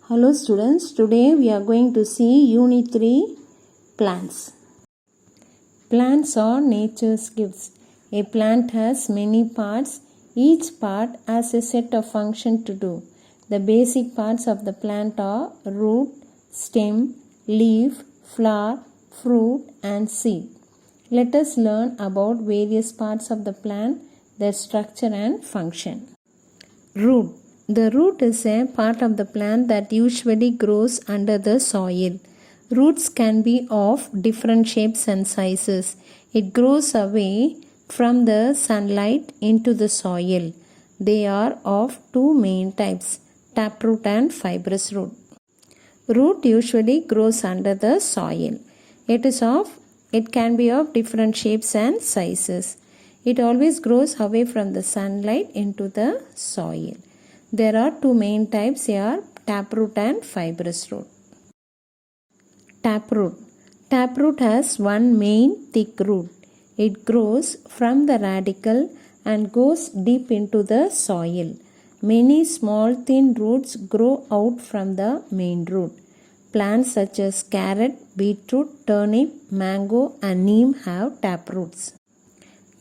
Hello students, today we are going to see Unit 3 Plants. Plants are nature's gifts. A plant has many parts. Each part has a set of functions to do. The basic parts of the plant are root, stem, leaf, flower, fruit and seed. Let us learn about various parts of the plant, their structure and function. Root. The root is a part of the plant that usually grows under the soil. Roots can be of different shapes and sizes. It grows away from the sunlight into the soil. They are of two main types, taproot and fibrous root. Root usually grows under the soil. It can be of different shapes and sizes. It always grows away from the sunlight into the soil. There are two main types here, taproot and fibrous root. Taproot. Taproot has one main thick root. It grows from the radicle and goes deep into the soil. Many small thin roots grow out from the main root. Plants such as carrot, beetroot, turnip, mango and neem have taproots.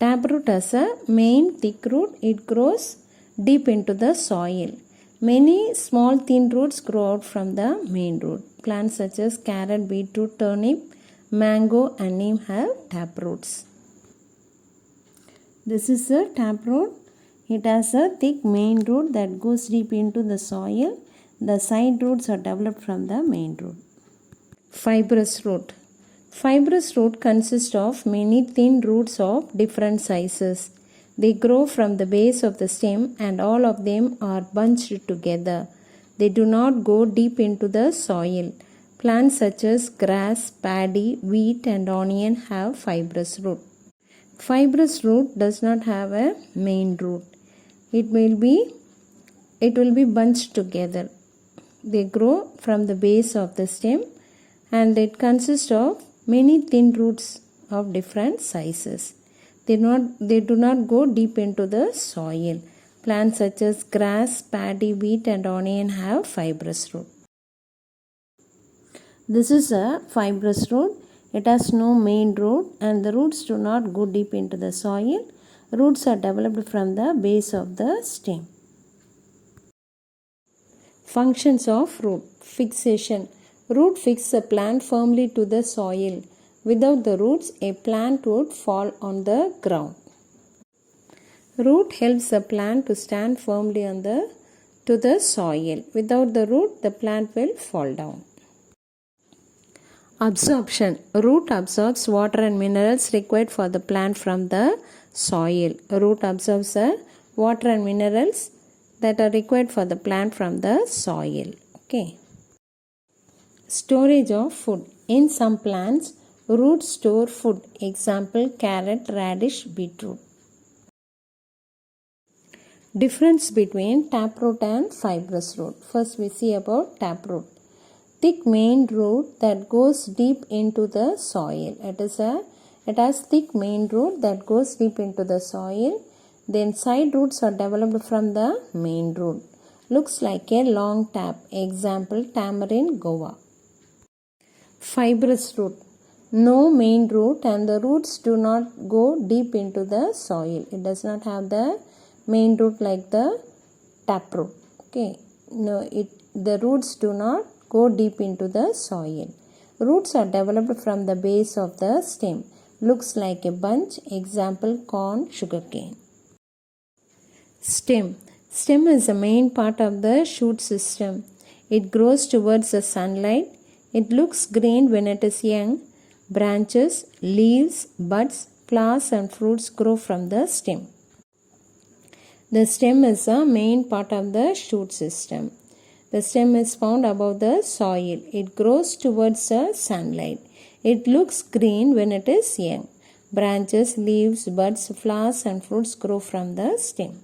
Taproot has a main thick root. It grows deep into the soil. Many small thin roots grow out from the main root. Plants such as carrot, beetroot, turnip, mango and neem have taproots. This is a taproot. It has a thick main root that goes deep into the soil. The side roots are developed from the main root. Fibrous root. Fibrous root consists of many thin roots of different sizes. They grow from the base of the stem and all of them are bunched together. They do not go deep into the soil. Plants such as grass, paddy, wheat and onion have fibrous root. Fibrous root does not have a main root. It will be bunched together. They grow from the base of the stem and it consists of many thin roots of different sizes. They do not go deep into the soil. Plants such as grass, paddy, wheat and onion have fibrous root. This is a fibrous root. It has no main root and the roots do not go deep into the soil. Roots are developed from the base of the stem. Functions of root. Fixation. Root fixes a plant firmly to the soil. Without the roots, a plant would fall on the ground. Root helps a plant to stand firmly to the soil. Without the root, the plant will fall down. Absorption. Root absorbs water and minerals required for the plant from the soil. Root absorbs water and minerals that are required for the plant from the soil. Okay. Storage of food. In some plants, roots store food. Example, carrot, radish, beetroot. Difference between taproot and fibrous root. First we see about taproot. Thick main root that goes deep into the soil. It has thick main root that goes deep into the soil. Then side roots are developed from the main root. Looks like a long tap. Example, tamarind, guava. Fibrous root. No main root and the roots do not go deep into the soil. It does not have the main root like the taproot. Okay. No, the roots do not go deep into the soil. Roots are developed from the base of the stem. Looks like a bunch. Example, corn, sugarcane. Stem. Stem is the main part of the shoot system. It grows towards the sunlight. It looks green when it is young. Branches, leaves, buds, flowers and fruits grow from the stem. The stem is the main part of the shoot system. The stem is found above the soil. It grows towards the sunlight. It looks green when it is young. Branches, leaves, buds, flowers and fruits grow from the stem.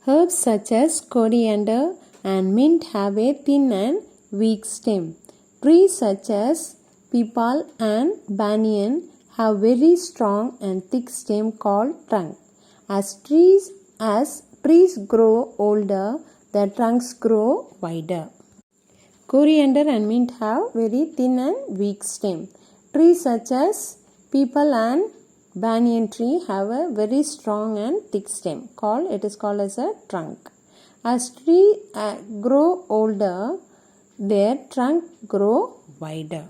Herbs such as coriander and mint have a thin and weak stem. Trees such as peepal and banyan have very strong and thick stem called trunk. As trees grow older, their trunks grow wider. Coriander and mint have very thin and weak stem. Trees such as peepal and banyan tree have a very strong and thick stem. It is called as a trunk. As trees grow older, their trunk grow wider.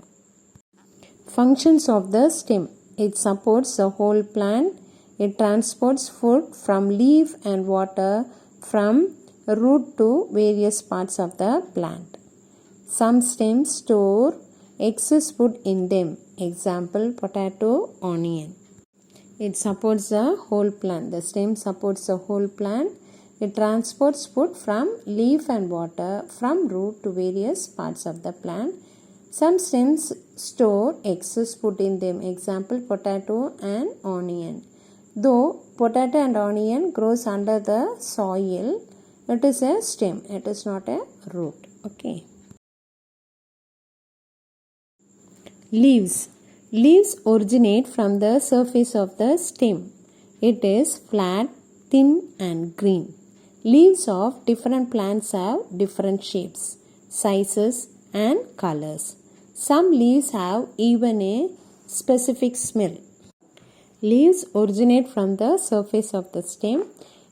Functions of the stem. It supports the whole plant. It transports food from leaf and water from root to various parts of the plant. Some stems store excess food in them. Example, potato, onion. It supports the whole plant. The stem supports the whole plant. It transports food from leaf and water from root to various parts of the plant. Some stems store excess food in them. Example, potato and onion. Though potato and onion grows under the soil, it is a stem. It is not a root. Okay. Leaves. Leaves originate from the surface of the stem. It is flat, thin and green. Leaves of different plants have different shapes, sizes and colors. Some leaves have even a specific smell. Leaves originate from the surface of the stem.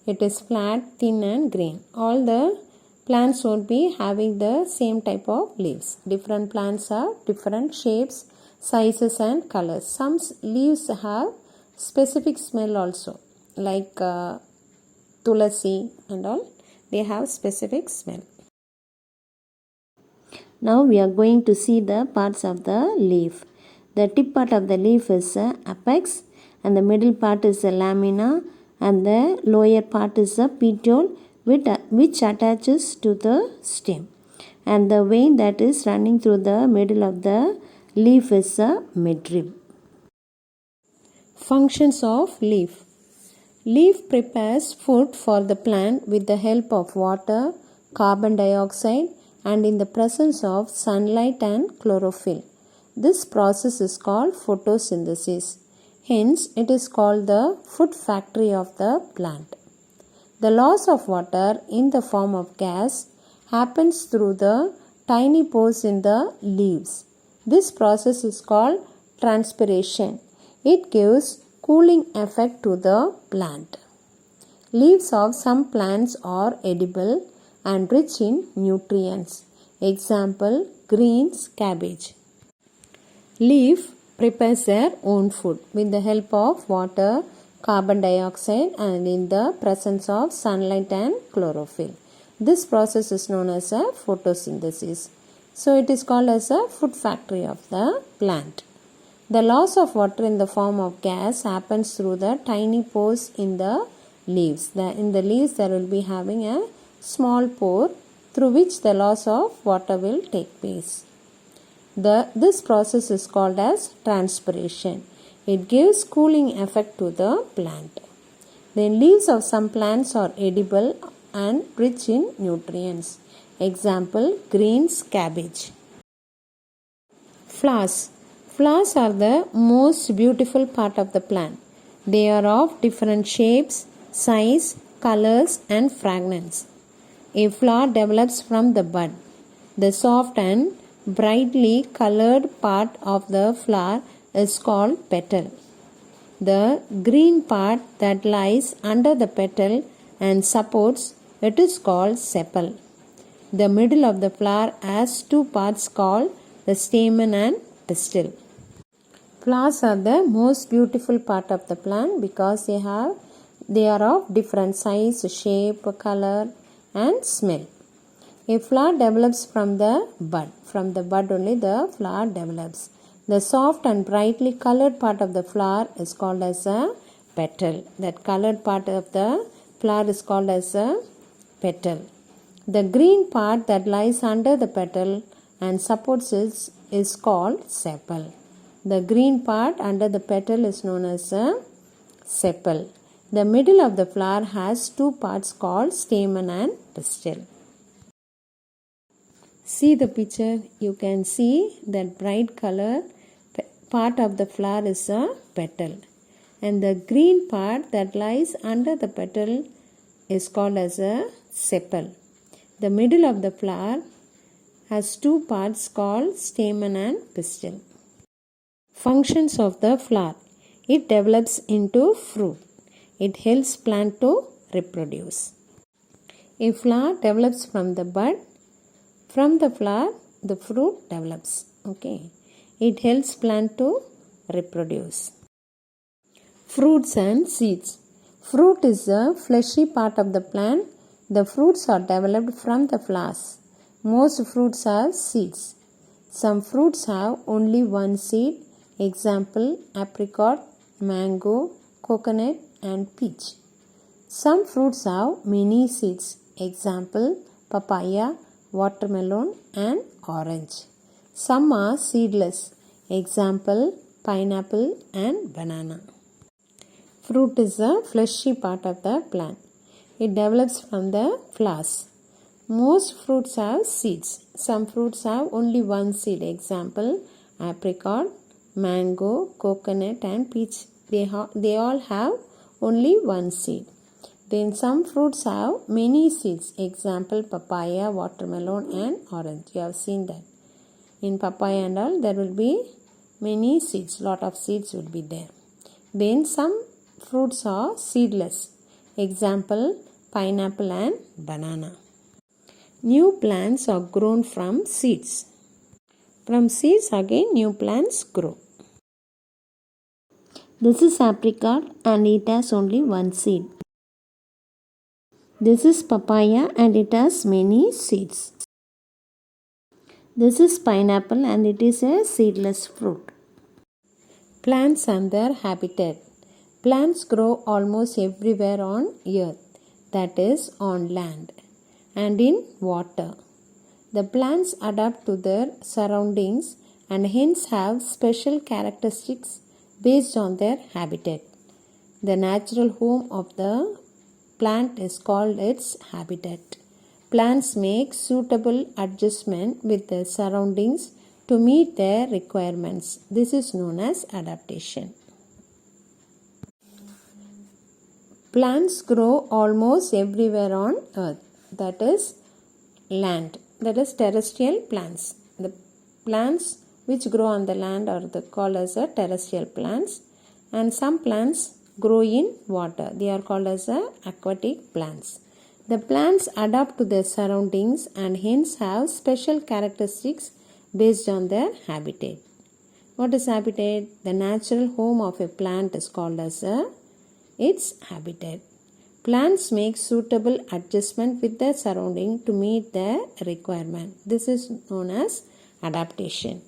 It is flat, thin and green. All the plants won't be having the same type of leaves. Different plants have different shapes, sizes and colors. Some leaves have specific smell also, like tulasi and all. They have specific smell. Now we are going to see the parts of the leaf. The tip part of the leaf is the apex, and the middle part is the lamina, and the lower part is the petiole, which attaches to the stem. And the vein that is running through the middle of the leaf is the midrib. Functions of leaf. Leaf prepares food for the plant with the help of water, carbon dioxide, and in the presence of sunlight and chlorophyll. This process is called photosynthesis. Hence, it is called the food factory of the plant. The loss of water in the form of gas happens through the tiny pores in the leaves. This process is called transpiration. It gives cooling effect to the plant. Leaves of some plants are edible and rich in nutrients. Example, greens, cabbage. Leaf prepares their own food with the help of water, carbon dioxide and in the presence of sunlight and chlorophyll. This process is known as a photosynthesis. So it is called as a food factory of the plant. The loss of water in the form of gas happens through the tiny pores in the leaves. In the leaves there will be having a small pore through which the loss of water will take place. This process is called as transpiration. It gives cooling effect to the plant. The leaves of some plants are edible and rich in nutrients. Example, greens, cabbage. Flowers. Flowers are the most beautiful part of the plant. They are of different shapes, size, colors and fragrance. A flower develops from the bud. The soft and brightly colored part of the flower is called petal. The green part that lies under the petal and supports it is called sepal. The middle of the flower has two parts called the stamen and pistil. Flowers are the most beautiful part of the plant because they are of different size, shape, color and smell. A flower develops from the bud. From the bud only the flower develops. The soft and brightly colored part of the flower is called as a petal. That colored part of the flower is called as a petal. The green part that lies under the petal and supports it is called sepal. The green part under the petal is known as a sepal. The middle of the flower has two parts called stamen and pistil. See the picture. You can see that bright color part of the flower is a petal. And the green part that lies under the petal is called as a sepal. The middle of the flower has two parts called stamen and pistil. Functions of the flower. It develops into fruit. It helps plant to reproduce. A flower develops from the bud. From the flower, the fruit develops. Okay. It helps plant to reproduce. Fruits and seeds. Fruit is the fleshy part of the plant. The fruits are developed from the flowers. Most fruits have seeds. Some fruits have only one seed. Example, apricot, mango, coconut and peach. Some fruits have many seeds. Example, papaya, watermelon and orange. Some are seedless. Example, pineapple and banana. Fruit is the fleshy part of the plant. It develops from the flowers. Most fruits have seeds. Some fruits have only one seed. Example, apricot, mango, coconut and peach. They all have only one seed. Then some fruits have many seeds. Example, papaya, watermelon and orange. You have seen that. In papaya and all, there will be many seeds. Lot of seeds will be there. Then some fruits are seedless. Example, pineapple and banana. New plants are grown from seeds. From seeds again new plants grow. This is apricot and it has only one seed. This is papaya and it has many seeds. This is pineapple and it is a seedless fruit. Plants and their habitat. Plants grow almost everywhere on earth, that is on land, and in water. The plants adapt to their surroundings and hence have special characteristics based on their habitat. The natural home of the plant is called its habitat. Plants make suitable adjustment with their surroundings to meet their requirements. This is known as adaptation. Plants grow almost everywhere on earth, that is land, that is terrestrial plants. The plants which grow on the land are called as terrestrial plants, and some plants grow in water. They are called as aquatic plants. The plants adapt to their surroundings and hence have special characteristics based on their habitat. What is habitat? The natural home of a plant is called as its habitat. Plants make suitable adjustment with their surrounding to meet their requirement. This is known as adaptation.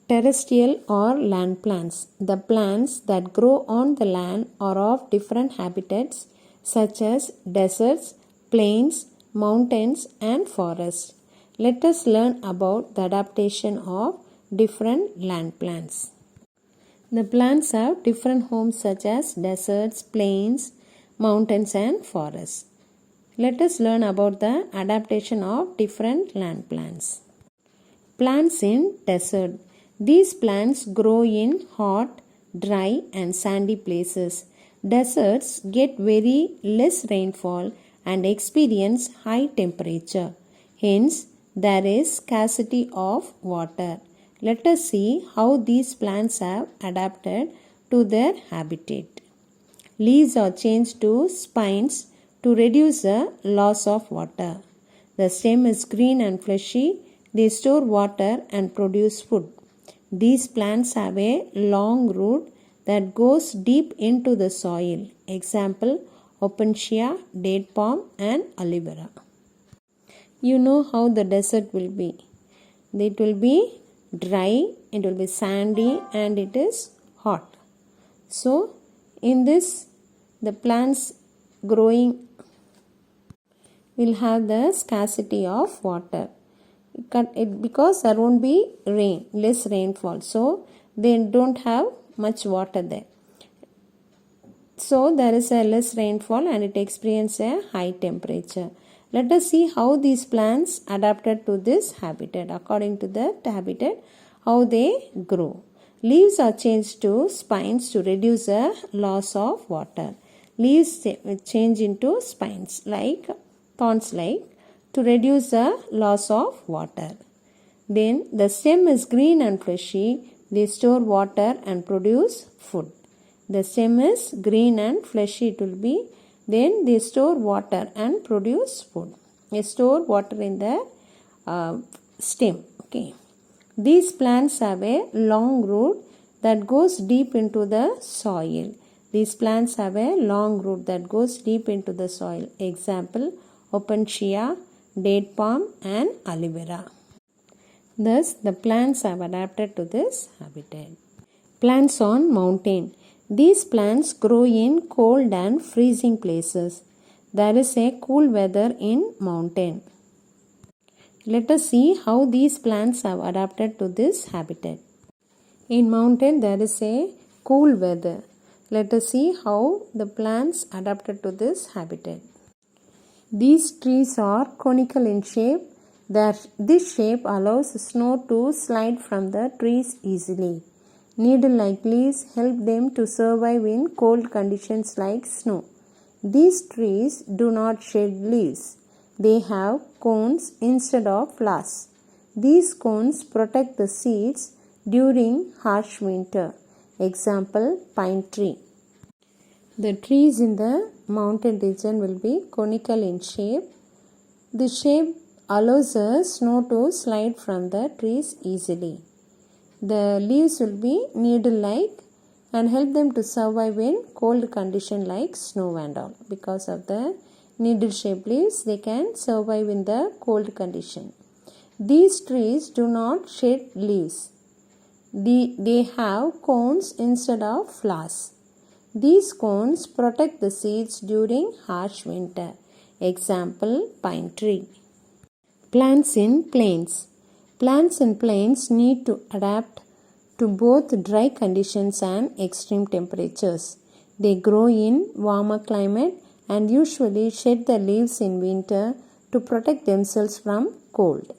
Terrestrial or land plants. The plants that grow on the land are of different habitats such as deserts, plains, mountains and forests. Let us learn about the adaptation of different land plants. The plants have different homes such as deserts, plains, mountains and forests. Let us learn about the adaptation of different land plants. Plants in desert. These plants grow in hot, dry and sandy places. Deserts get very less rainfall and experience high temperature. Hence, there is scarcity of water. Let us see how these plants have adapted to their habitat. Leaves are changed to spines to reduce the loss of water. The stem is green and fleshy. They store water and produce food. These plants have a long root that goes deep into the soil. Example, opuntia, date palm and aloe vera. You know how the desert will be. It will be dry, it will be sandy and it is hot. So, in this, the plants growing will have the scarcity of water. Because there won't be rain, less rainfall. So, they don't have much water there. So, there is a less rainfall and it experiences a high temperature. Let us see how these plants adapted to this habitat. According to that habitat, how they grow. Leaves are changed to spines to reduce the loss of water. Leaves change into spines like thorns like to reduce the loss of water. Then the stem is green and fleshy. They store water and produce food. The stem is green and fleshy, it will be. Then they store water and produce food. They store water in the stem. Okay. These plants have a long root that goes deep into the soil. These plants have a long root that goes deep into the soil. Example, opuntia, date palm and aloe vera. Thus, the plants have adapted to this habitat. Plants on mountain. These plants grow in cold and freezing places. There is a cool weather in mountain. Let us see how these plants have adapted to this habitat. In mountain there is a cool weather. Let us see how the plants adapted to this habitat. These trees are conical in shape. This shape allows snow to slide from the trees easily. Needle-like leaves help them to survive in cold conditions like snow. These trees do not shed leaves. They have cones instead of flowers. These cones protect the seeds during harsh winter. Example, pine tree. The trees in the mountain region will be conical in shape. The shape allows the snow to slide from the trees easily. The leaves will be needle-like and help them to survive in cold condition like snow and all. Because of the needle-shaped leaves, they can survive in the cold condition. These trees do not shed leaves. They have cones instead of flowers. These cones protect the seeds during harsh winter. Example, pine tree. Plants in plains. Plants in plains need to adapt to both dry conditions and extreme temperatures. They grow in warmer climate and usually shed the leaves in winter to protect themselves from cold.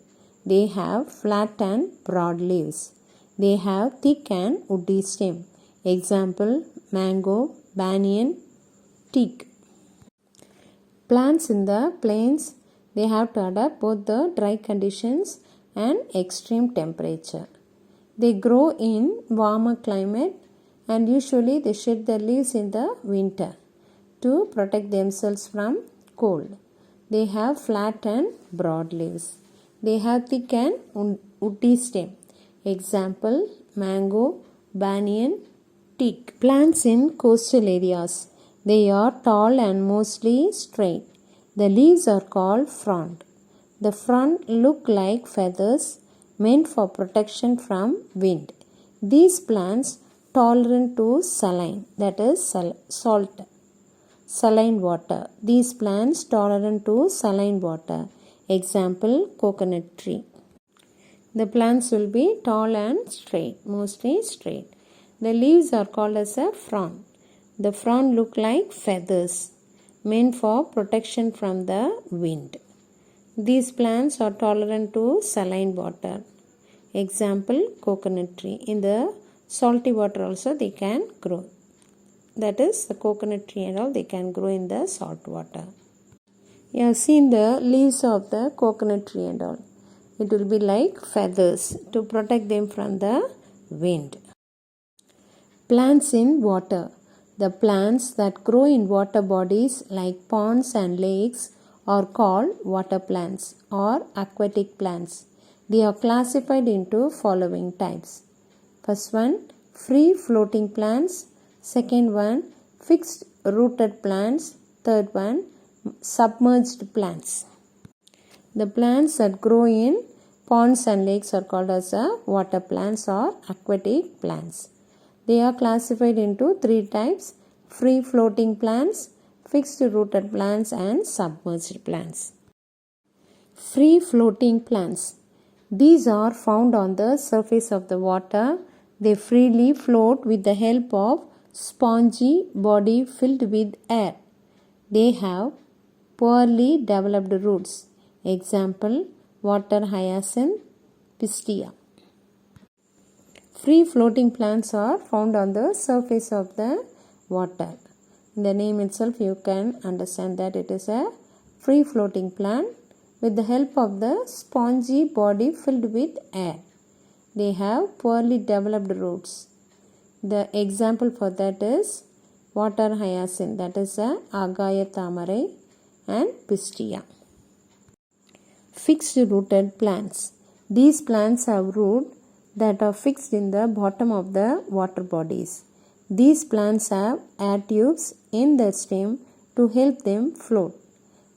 They have flat and broad leaves. They have thick and woody stem. Example, mango, banyan, teak. Plants in the plains, they have to adapt both the dry conditions and extreme temperature. They grow in warmer climate and usually they shed their leaves in the winter to protect themselves from cold. They have flat and broad leaves. They have thick and woody stem. Example, mango, banyan, teak. Plants in coastal areas. They are tall and mostly straight. The leaves are called frond. The frond look like feathers meant for protection from wind. These plants tolerant to saline, that is saline water. These plants tolerant to saline water. Example, coconut tree. The plants will be tall and straight, mostly straight. The leaves are called as a frond. The frond look like feathers meant for protection from the wind. These plants are tolerant to saline water. Example, coconut tree. In the salty water also they can grow. That is, the coconut tree and all, they can grow in the salt water. You have seen the leaves of the coconut tree and all. It will be like feathers to protect them from the wind. Plants in water. The plants that grow in water bodies like ponds and lakes are called water plants or aquatic plants. They are classified into following types. First one, free floating plants. Second one, fixed rooted plants. Third one, submerged plants. The plants that grow in ponds and lakes are called as water plants or aquatic plants. They are classified into three types: free floating plants, fixed rooted plants and submerged plants. Free floating plants. These are found on the surface of the water. They freely float with the help of spongy body filled with air. They have poorly developed roots. Example, water hyacinth, pistia. Free floating plants are found on the surface of the water. In the name itself you can understand that it is a free floating plant. with the help of the spongy body filled with air. They have poorly developed roots. The example for that is water hyacinth, that is a Agaya Thamarai, and Pistia. Fixed rooted plants. These plants have roots that are fixed in the bottom of the water bodies. These plants have air tubes in their stem to help them float.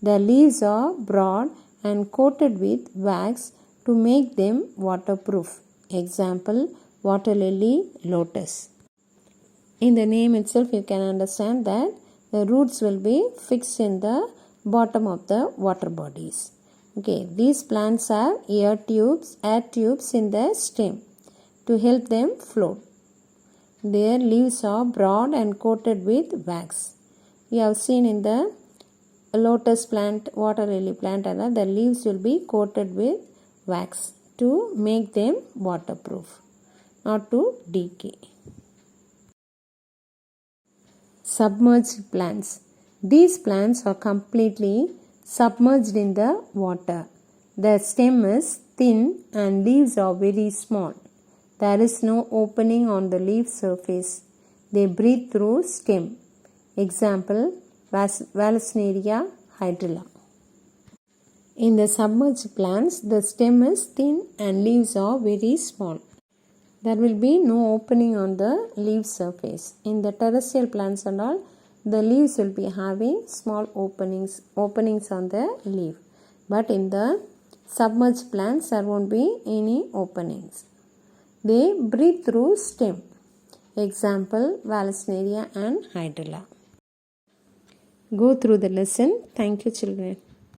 The leaves are broad and coated with wax to make them waterproof. Example, water lily, lotus. In the name itself you can understand that the roots will be fixed in the bottom of the water bodies. Okay, these plants have air tubes in their stem to help them float. Their leaves are broad and coated with wax. We have seen in the lotus plant, water lily plant, the leaves will be coated with wax to make them waterproof, not to decay. Submerged plants. These plants are completely submerged in the water. Their stem is thin and leaves are very small. There is no opening on the leaf surface. They breathe through stem. Example, Vallisneria hydrilla. In the submerged plants, the stem is thin and leaves are very small. There will be no opening on the leaf surface. In the terrestrial plants and all, the leaves will be having small openings on the leaf. But in the submerged plants, there won't be any openings. They breathe through stem. Example, Vallisneria and hydrilla. Go through the lesson. Thank you, children.